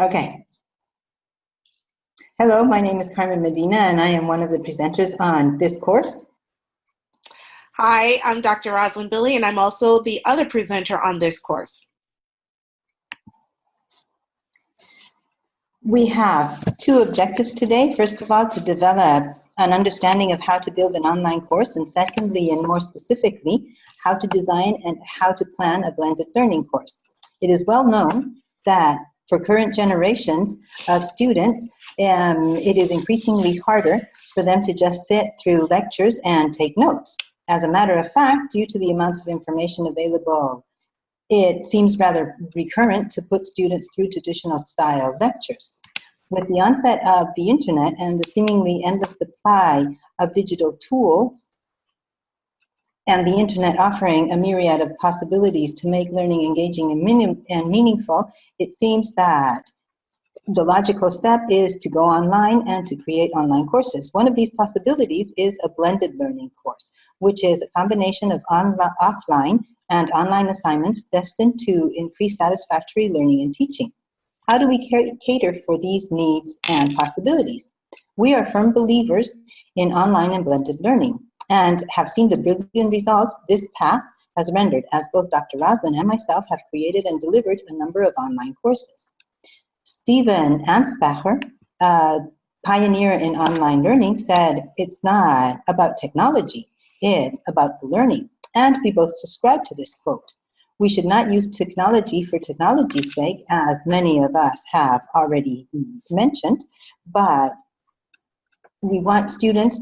Okay. Hello, my name is Carmen Medina, and I am one of the presenters on this course. Hi, I'm Dr. Roslyn Billy, and I'm also the other presenter on this course. We have two objectives today. First of all, to develop an understanding of how to build an online course, and secondly, and more specifically, how to design and how to plan a blended learning course. It is well known that for current generations of students, it is increasingly harder for them to just sit through lectures and take notes. As a matter of fact, due to the amounts of information available, it seems rather recurrent to put students through traditional style lectures. With the onset of the internet and the seemingly endless supply of digital tools, and the internet offering a myriad of possibilities to make learning engaging and meaningful, it seems that the logical step is to go online and to create online courses. One of these possibilities is a blended learning course, which is a combination of offline and online assignments destined to increase satisfactory learning and teaching. How do we cater for these needs and possibilities? We are firm believers in online and blended learning and have seen the brilliant results this path has rendered, as both Dr. Roslyn and myself have created and delivered a number of online courses. Stephen Ansbacher, a pioneer in online learning, said it's not about technology, it's about the learning. And we both subscribe to this quote. We should not use technology for technology's sake, as many of us have already mentioned, but we want students,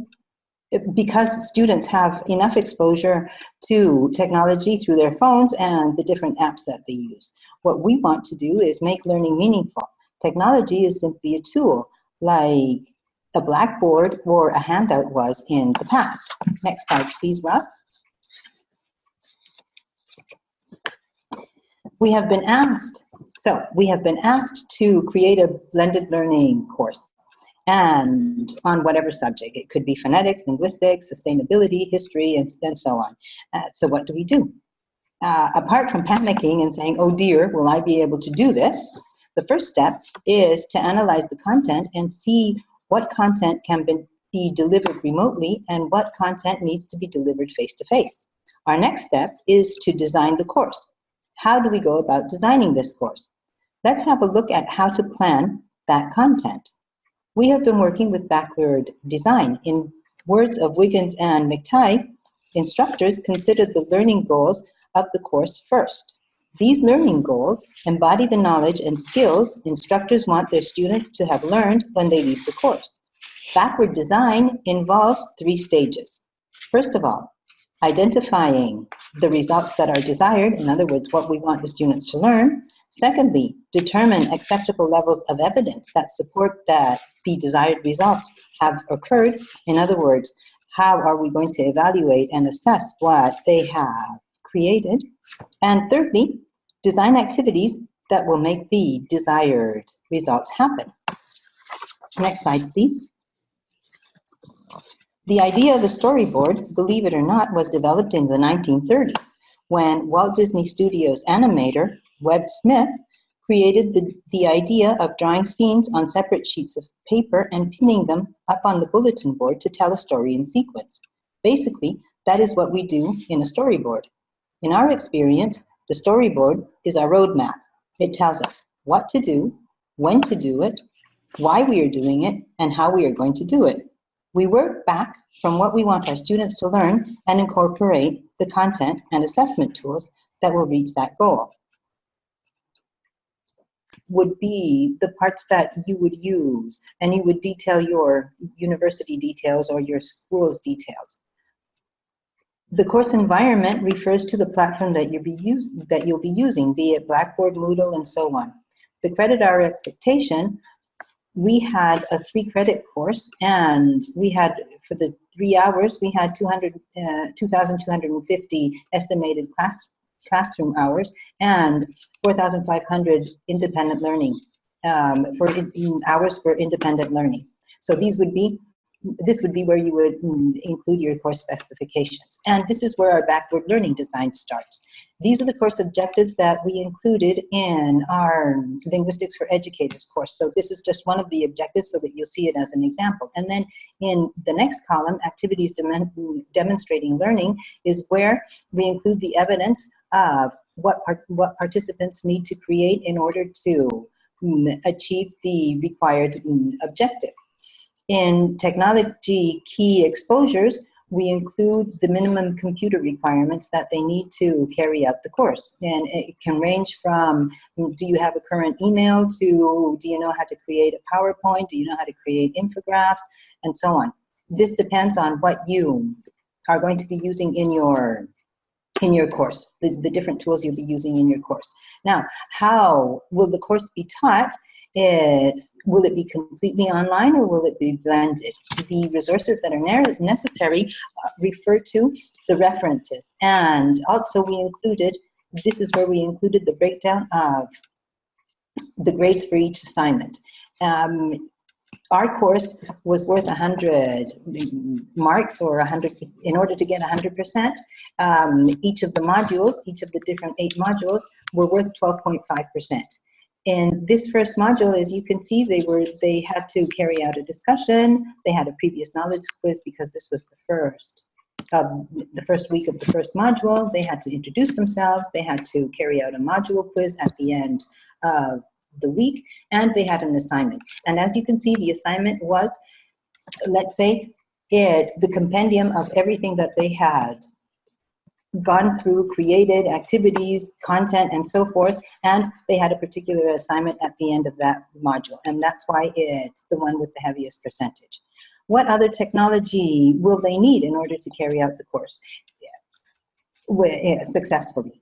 because students have enough exposure to technology through their phones and the different apps that they use. What we want to do is make learning meaningful. Technology is simply a tool, like a blackboard or a handout was in the past. Next slide, please, Ross. We have been asked to create a blended learning course, and on whatever subject. It could be phonetics, linguistics, sustainability, history, and so on. So what do we do? Apart from panicking and saying, oh dear, will I be able to do this? The first step is to analyze the content and see what content can be delivered remotely and what content needs to be delivered face-to-face. Our next step is to design the course. How do we go about designing this course? Let's have a look at how to plan that content. We have been working with backward design. In words of Wiggins and McTighe, instructors consider the learning goals of the course first. These learning goals embody the knowledge and skills instructors want their students to have learned when they leave the course. Backward design involves 3 stages. First of all, identifying the results that are desired, in other words, what we want the students to learn. Secondly, determine acceptable levels of evidence that support that the desired results have occurred. In other words, how are we going to evaluate and assess what they have created? And thirdly, design activities that will make the desired results happen. Next slide, please. The idea of a storyboard, believe it or not, was developed in the 1930s when Walt Disney Studios animator Webb Smith created the idea of drawing scenes on separate sheets of paper and pinning them up on the bulletin board to tell a story in sequence. Basically, that is what we do in a storyboard. In our experience, the storyboard is our roadmap. It tells us what to do, when to do it, why we are doing it, and how we are going to do it. We work back from what we want our students to learn and incorporate the content and assessment tools that will reach that goal. Would be the parts that you would use, and you would detail your university details or your school's details. The course environment refers to the platform that you'll be using, be it Blackboard, Moodle, and so on. The credit hour expectation, we had a 3-credit course, and we had, for the 3 hours, we had 2,250 estimated classroom hours and 4,500 independent learning hours for independent learning. So this would be where you would include your course specifications. And this is where our backward learning design starts. These are the course objectives that we included in our Linguistics for Educators course. So this is just one of the objectives so that you'll see it as an example. And then in the next column, activities demonstrating learning, is where we include the evidence of what participants need to create in order to achieve the required objective. In technology key exposures, we include the minimum computer requirements that they need to carry out the course. And it can range from, do you have a current email, to do you know how to create a PowerPoint, do you know how to create infographics, and so on. This depends on what you are going to be using in your course, the different tools you'll be using in your course. Now, how will the course be taught? Will it be completely online, or will it be blended? The resources that are necessary refer to the references. And also we included, this is where we included the breakdown of the grades for each assignment. Our course was worth 100 marks, or 100, in order to get 100%. Each of the modules, each of the different 8 modules, were worth 12.5%. In this first module, as you can see, they had to carry out a discussion. They had a previous knowledge quiz because this was the first week of the first module. They had to introduce themselves. They had to carry out a module quiz at the end of the week, and they had an assignment. And as you can see, the assignment was, let's say, it's the compendium of everything that they had gone through, created, activities, content, and so forth, and they had a particular assignment at the end of that module, and that's why it's the one with the heaviest percentage. What other technology will they need in order to carry out the course successfully?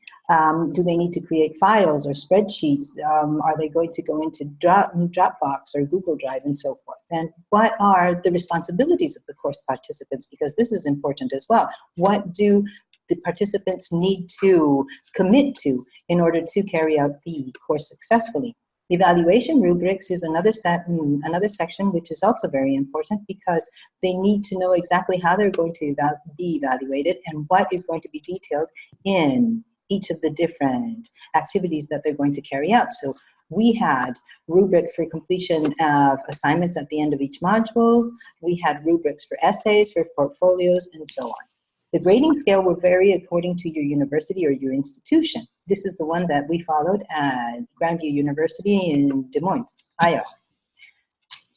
Do they need to create files or spreadsheets? Are they going to go into Dropbox or Google Drive and so forth? And what are the responsibilities of the course participants? Because this is important as well. What do the participants need to commit to in order to carry out the course successfully? Evaluation rubrics is another section which is also very important, because they need to know exactly how they're going to be evaluated and what is going to be detailed in each of the different activities that they're going to carry out. So we had rubric for completion of assignments at the end of each module. We had rubrics for essays, for portfolios, and so on. The grading scale will vary according to your university or your institution. This is the one that we followed at Grandview University in Des Moines, Iowa.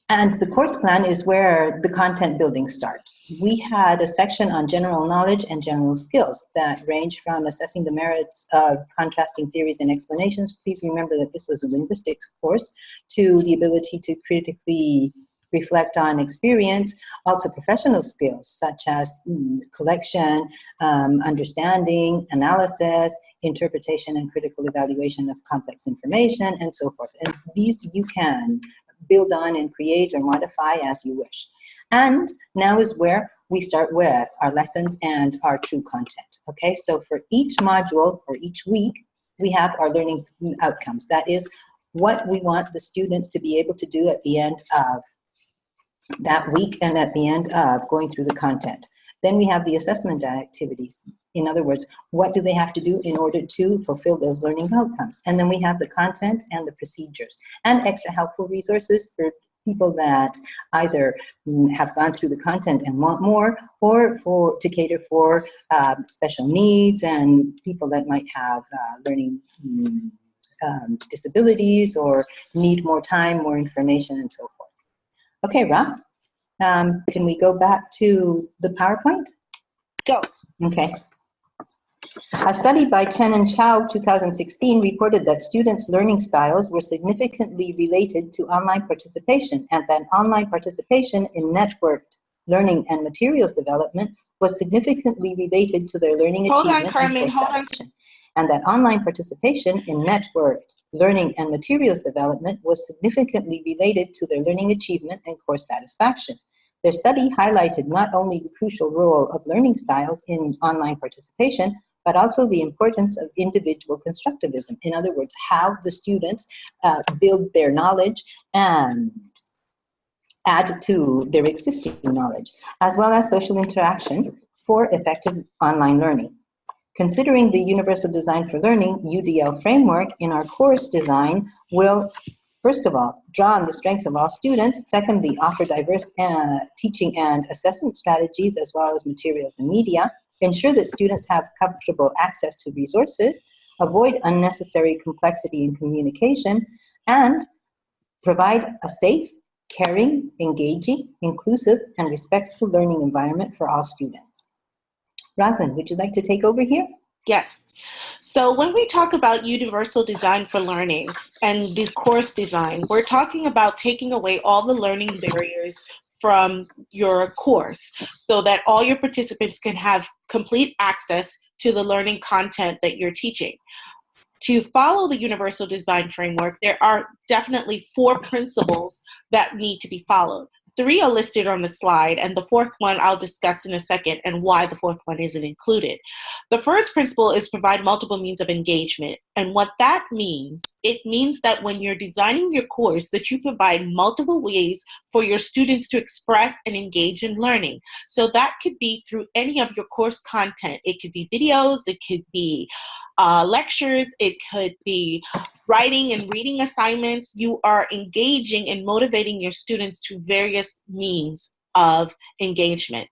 And the course plan is where the content building starts. We had a section on general knowledge and general skills that range from assessing the merits of contrasting theories and explanations. Please remember that this was a linguistics course, to the ability to critically reflect on experience, also professional skills such as collection, understanding, analysis, interpretation, and critical evaluation of complex information, and so forth. And these you can build on and create or modify as you wish. And now is where we start with our lessons and our true content. Okay, so for each module or each week, we have our learning outcomes. That is what we want the students to be able to do at the end of that week and at the end of going through the content. Then we have the assessment activities. In other words, what do they have to do in order to fulfill those learning outcomes? And then we have the content and the procedures, and extra helpful resources for people that either have gone through the content and want more, or to cater for special needs and people that might have learning disabilities or need more time, more information, and so forth. Okay, Ross, can we go back to the PowerPoint? Go. Okay. A study by Chen and Chow, 2016, reported that students' learning styles were significantly related to online participation, and that online participation in networked learning and materials development was significantly related to their learning achievement and course satisfaction. And that online participation in networked learning and materials development was significantly related to their learning achievement and course satisfaction. Their study highlighted not only the crucial role of learning styles in online participation, but also the importance of individual constructivism. In other words, how the students build their knowledge and add to their existing knowledge, as well as social interaction for effective online learning. Considering the Universal Design for Learning, UDL framework, in our course design will, first of all, draw on the strengths of all students. Secondly, offer diverse teaching and assessment strategies as well as materials and media. Ensure that students have comfortable access to resources. Avoid unnecessary complexity in communication. And provide a safe, caring, engaging, inclusive, and respectful learning environment for all students. Roslyn, would you like to take over here? Yes. So when we talk about universal design for learning and the course design, we're talking about taking away all the learning barriers from your course so that all your participants can have complete access to the learning content that you're teaching. To follow the universal design framework, there are definitely 4 principles that need to be followed. 3 are listed on the slide, and the 4th one I'll discuss in a second and why the 4th one isn't included. The first principle is provide multiple means of engagement. And what that means, it means that when you're designing your course, that you provide multiple ways for your students to express and engage in learning. So that could be through any of your course content. It could be videos, it could be lectures, it could be writing and reading assignments. You are engaging and motivating your students to various means of engagement.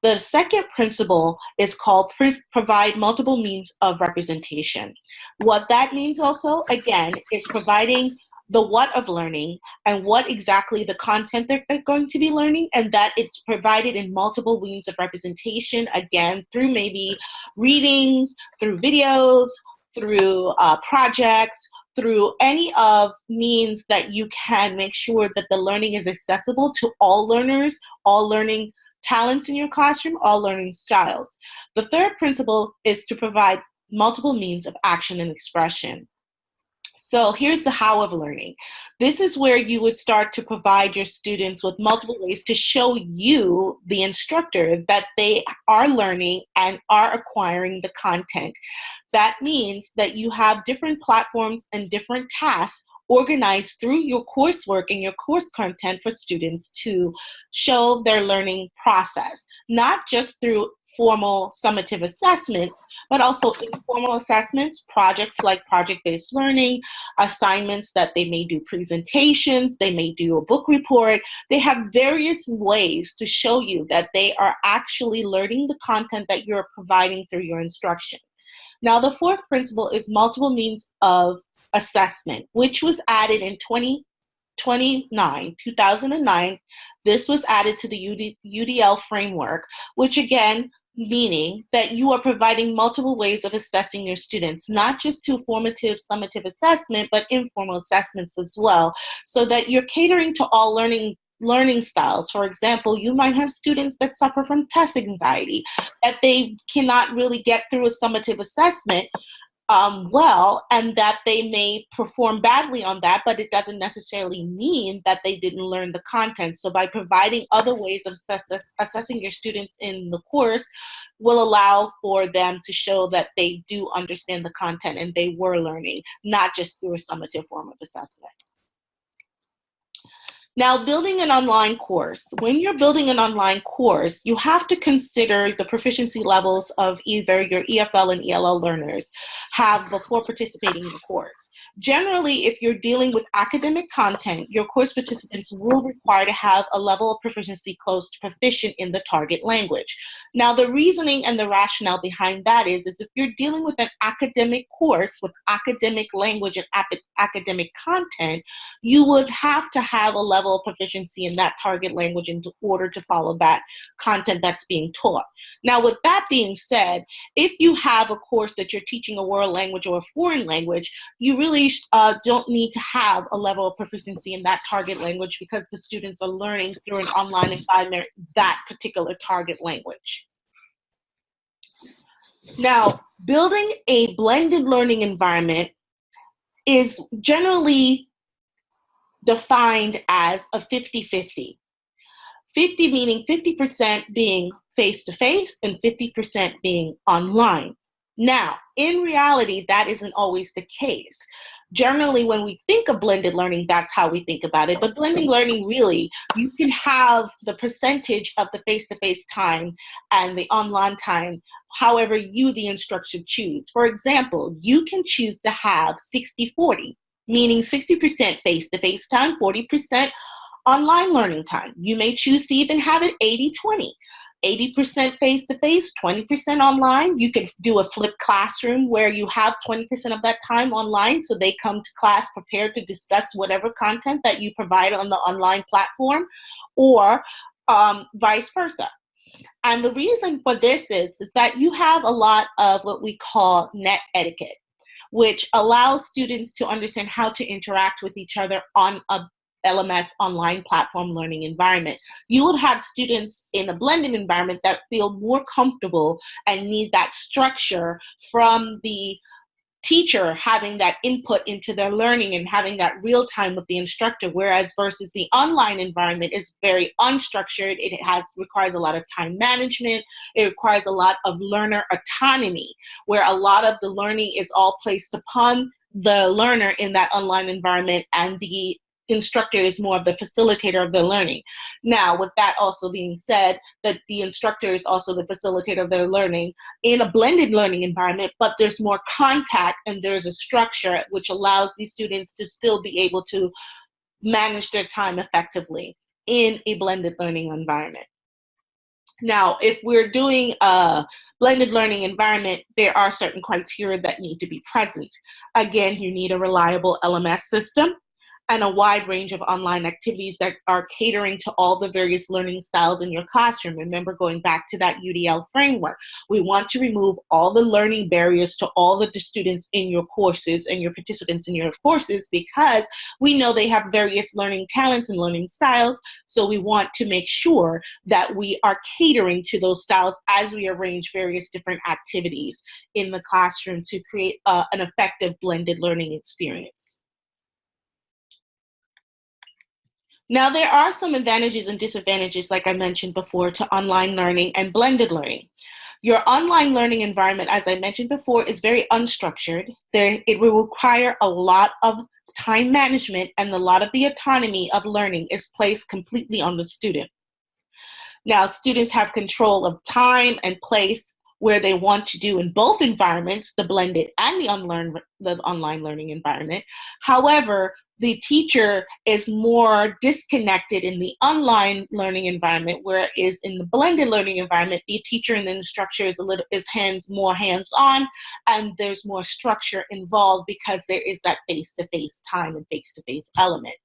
The second principle is called provide multiple means of representation. What that means also, again, is providing the what of learning and what exactly the content that they're going to be learning, and that it's provided in multiple means of representation, again, through maybe readings, through videos, through projects, through any of means that you can make sure that the learning is accessible to all learners, all learning talents in your classroom, all learning styles. The third principle is to provide multiple means of action and expression. So here's the how of learning. This is where you would start to provide your students with multiple ways to show you, the instructor, that they are learning and are acquiring the content. That means that you have different platforms and different tasks organized through your coursework and your course content for students to show their learning process, not just through formal summative assessments, but also informal assessments, projects like project-based learning, assignments that they may do presentations, they may do a book report. They have various ways to show you that they are actually learning the content that you're providing through your instruction. Now, the 4th principle is multiple means of assessment, which was added in 2009. This was added to the UDL framework, which again, meaning that you are providing multiple ways of assessing your students, not just to formative, summative assessment, but informal assessments as well, so that you're catering to all learning styles. For example, you might have students that suffer from test anxiety, that they cannot really get through a summative assessment well, and that they may perform badly on that, but it doesn't necessarily mean that they didn't learn the content. So by providing other ways of assessing your students in the course will allow for them to show that they do understand the content and they were learning, not just through a summative form of assessment. Now, building an online course. When you're building an online course, you have to consider the proficiency levels of either your EFL and ELL learners have before participating in the course. Generally, if you're dealing with academic content, your course participants will require to have a level of proficiency close to proficient in the target language. Now, the reasoning and the rationale behind that is if you're dealing with an academic course with academic language and academic content, you would have to have a level of proficiency in that target language in order to follow that content that's being taught. Now, with that being said, if you have a course that you're teaching a world language or a foreign language, you really don't need to have a level of proficiency in that target language because the students are learning through an online environment that particular target language. Now, building a blended learning environment is generally defined as a 50-50. 50 meaning 50% being face-to-face and 50% being online. Now, in reality, that isn't always the case. Generally, when we think of blended learning, that's how we think about it. But blended learning, really, you can have the percentage of the face-to-face time and the online time however you, the instructor, choose. For example, you can choose to have 60-40, meaning 60% face-to-face time, 40% online learning time. You may choose to even have it 80-20. 80% face-to-face, 20% online. You can do a flipped classroom where you have 20% of that time online, so they come to class prepared to discuss whatever content that you provide on the online platform, or vice versa. And the reason for this is that you have a lot of what we call net etiquette, which allows students to understand how to interact with each other on a LMS online platform learning environment. You would have students in a blended environment that feel more comfortable and need that structure from the teacher having that input into their learning and having that real time with the instructor, whereas versus the online environment is very unstructured. It requires a lot of time management. It requires a lot of learner autonomy, where a lot of the learning is all placed upon the learner in that online environment, and the instructor is more of the facilitator of the learning. Now, with that also being said, that the instructor is also the facilitator of their learning in a blended learning environment, but there's more contact and there's a structure which allows these students to still be able to manage their time effectively in a blended learning environment. Now, if we're doing a blended learning environment, there are certain criteria that need to be present. Again, you need a reliable LMS system and a wide range of online activities that are catering to all the various learning styles in your classroom. Remember, going back to that UDL framework, we want to remove all the learning barriers to all of the students in your courses and your participants in your courses, because we know they have various learning talents and learning styles. So we want to make sure that we are catering to those styles as we arrange various different activities in the classroom to create an effective blended learning experience. Now, there are some advantages and disadvantages, like I mentioned before, to online learning and blended learning. Your online learning environment, as I mentioned before, is very unstructured. It will require a lot of time management, and a lot of the autonomy of learning is placed completely on the student. Now, students have control of time and place where they want to do in both environments, the blended and the online learning environment. However, the teacher is more disconnected in the online learning environment, whereas in the blended learning environment, the teacher and the instructor is more hands-on, and there's more structure involved because there is that face-to-face time and face-to-face element.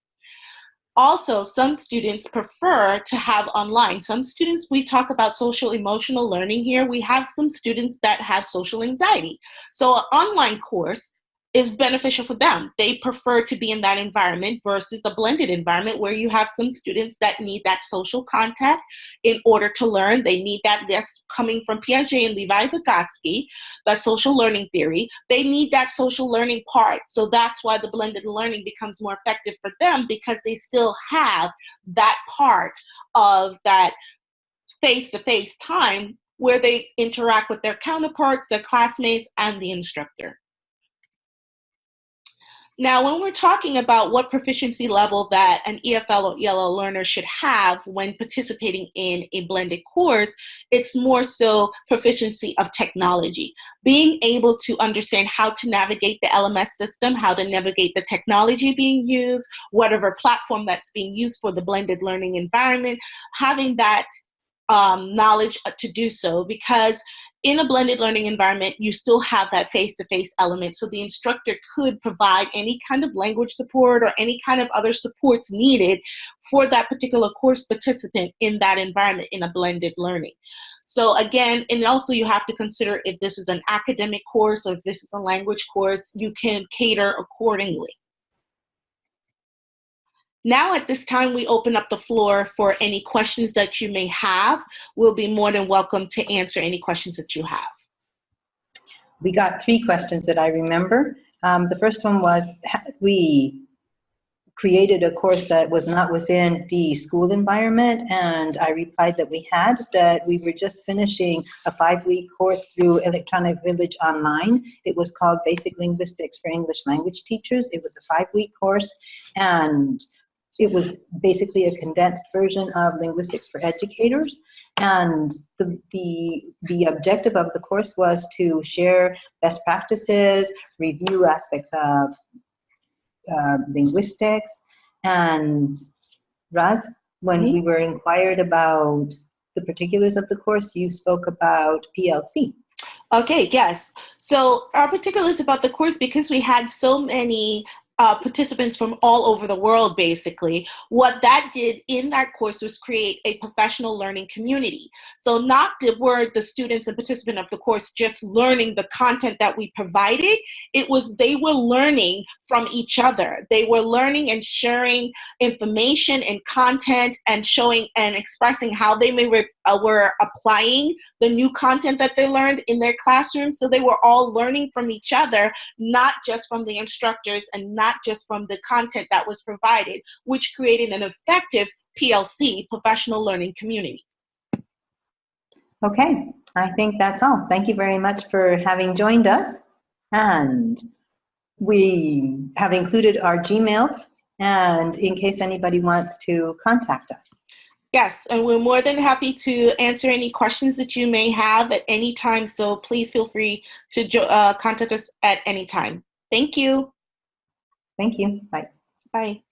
Also, some students prefer to have online. Some students, we talk about social emotional learning here. We have some students that have social anxiety. So an online course is beneficial for them. They prefer to be in that environment versus the blended environment where you have some students that need that social contact in order to learn. They need that. That's coming from Piaget and Levi Vygotsky, that social learning theory. They need that social learning part. So that's why the blended learning becomes more effective for them, because they still have that part of that face-to-face time where they interact with their counterparts, their classmates, and the instructor. Now, when we're talking about what proficiency level that an EFL or ELL learner should have when participating in a blended course, it's more so proficiency of technology. Being able to understand how to navigate the LMS system, how to navigate the technology being used, whatever platform that's being used for the blended learning environment, having that knowledge to do so, because in a blended learning environment, you still have that face-to-face element. So the instructor could provide any kind of language support or any kind of other supports needed for that particular course participant in that environment in a blended learning. So again, and also you have to consider if this is an academic course or if this is a language course, you can cater accordingly. Now at this time, we open up the floor for any questions that you may have. We'll be more than welcome to answer any questions that you have. We got 3 questions that I remember. The first one was, we created a course that was not within the school environment, and I replied that we had, that we were just finishing a 5-week course through Electronic Village Online. It was called Basic Linguistics for English Language Teachers. It was a 5-week course, and it was basically a condensed version of Linguistics for Educators. And the objective of the course was to share best practices, review aspects of linguistics. And Raz, when we were inquired about the particulars of the course, you spoke about PLC. Okay, yes. So our particulars about the course, because we had so many participants from all over the world, basically, what that did in that course was create a professional learning community. So not were the students and participants of the course just learning the content that we provided, it was they were learning from each other. They were learning and sharing information and content and showing and expressing how they were applying the new content that they learned in their classrooms. So they were all learning from each other, not just from the instructors and not just from the content that was provided, which created an effective PLC, professional learning community. Okay, I think that's all. Thank you very much for having joined us. And we have included our Gmails, and in case anybody wants to contact us. Yes, and we're more than happy to answer any questions that you may have at any time, so please feel free to contact us at any time. Thank you. Thank you. Bye. Bye.